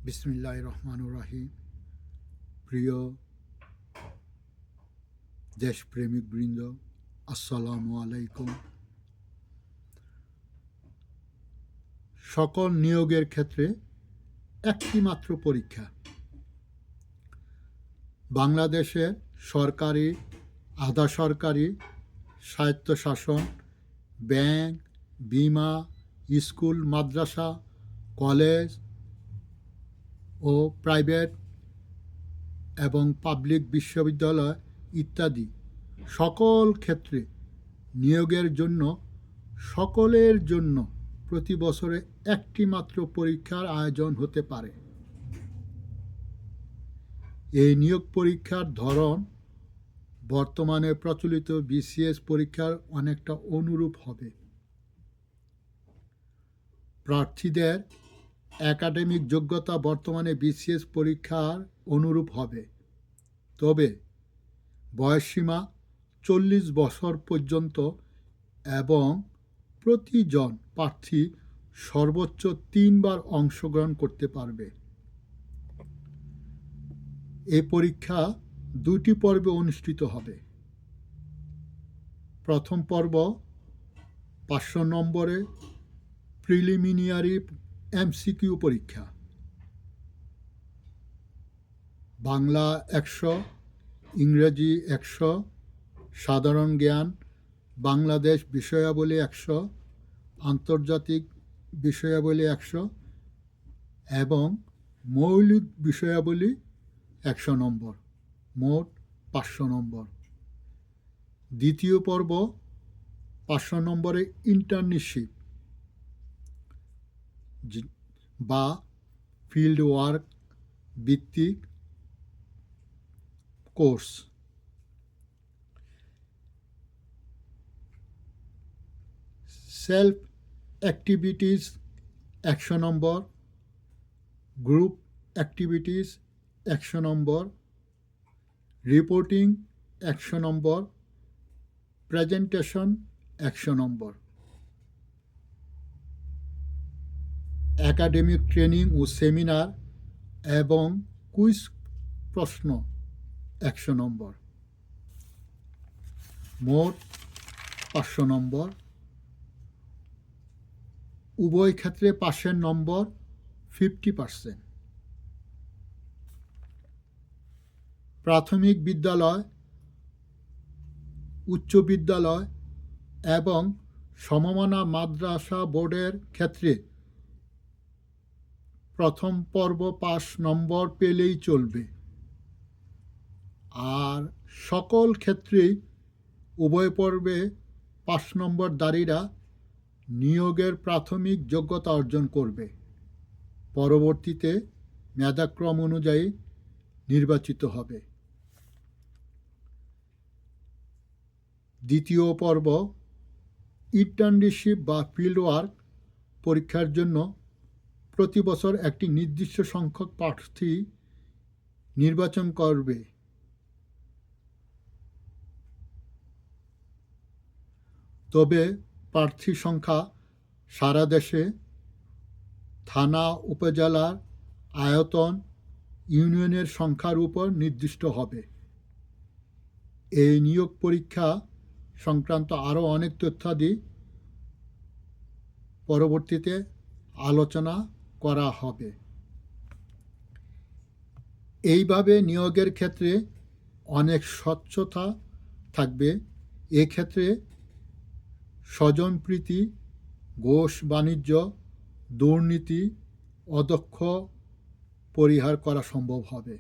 বিসমিল্লাহির রহমানির রহিম। প্রিয় দেশপ্রেমিক বৃন্দ, আসসালামু আলাইকুম। সকল নিয়োগের ক্ষেত্রে একটি মাত্র পরীক্ষা। বাংলাদেশে সরকারি, আধা সরকারি, স্বায়ত্তশাসন, ব্যাংক, বিমা, স্কুল, মাদ্রাসা, কলেজ ও প্রাইভেট এবং পাবলিক বিশ্ববিদ্যালয় ইত্যাদি সকল ক্ষেত্রে নিয়োগের জন্য সকলের জন্য প্রতি বছরে একটি মাত্র পরীক্ষার আয়োজন হতে পারে। এই নিয়োগ পরীক্ষার ধরন বর্তমানে প্রচলিত বিসিএস পরীক্ষার অনেকটা অনুরূপ হবে। প্রার্থীদের একাডেমিক যোগ্যতা বর্তমানে বিসিএস পরীক্ষার অনুরূপ হবে, তবে বয়সসীমা 40 বছর পর্যন্ত এবং প্রতিজন প্রার্থী সর্বোচ্চ 3 বার অংশগ্রহণ করতে পারবে। এই পরীক্ষা 2টি পর্বে অনুষ্ঠিত হবে। প্রথম পর্ব 500 নম্বরে প্রিলিমিনারি এমসিকিউ পরীক্ষা, বাংলা 100, ইংরেজি 100, সাধারণ জ্ঞান, বাংলাদেশ বিষয়াবলী 100, আন্তর্জাতিক বিষয়াবলী 100 এবং মৌলিক বিষয়াবলী 100 নম্বর, মোট 500 নম্বর। দ্বিতীয় পর্ব 500 নম্বরে ইন্টার্নশিপ বা ফিল্ড ওয়ার্ক ভিত্তিক কোর্স। সেলফ অ্যাক্টিভিটিস 100 নম্বর, গ্রুপ অ্যাক্টিভিটিস 100 নম্বর, রিপোর্টিং 100 নম্বর, প্রেজেন্টেশন 100 নম্বর, একাডেমিক ট্রেনিং ও সেমিনার এবং কুইজ প্রশ্ন 100 নম্বর, মোট 500 নম্বর। উভয় ক্ষেত্রে পাশের নম্বর 50%। প্রাথমিক বিদ্যালয়, উচ্চ বিদ্যালয় এবং সমমানা মাদ্রাসা বোর্ডের ক্ষেত্রে প্রথম পর্ব 5 নম্বর পেলেই চলবে, আর সকল ক্ষেত্রেই উভয় পর্বে 5 নম্বরধারীরা নিয়োগের প্রাথমিক যোগ্যতা অর্জন করবে। পরবর্তীতে মেধাক্রম অনুযায়ী নির্বাচিত হবে। দ্বিতীয় পর্ব ইন্টার্নশিপ বা ফিল্ড ওয়ার্ক পরীক্ষার জন্য প্রতি বছর একটি নির্দিষ্ট সংখ্যক প্রার্থী নির্বাচন করবে। তবে প্রার্থী সংখ্যা সারা দেশে থানা, উপজেলার আয়তন, ইউনিয়নের সংখ্যার উপর নির্দিষ্ট হবে। এই নিয়োগ পরীক্ষা সংক্রান্ত আরও অনেক তথ্যাদি পরবর্তীতে আলোচনা করা হবে। এইভাবে নিয়োগের ক্ষেত্রে অনেক স্বচ্ছতা থাকবে। এক্ষেত্রে স্বজনপ্রীতি, ঘোষ বাণিজ্য, দুর্নীতি, অদক্ষ পরিহার করা সম্ভব হবে।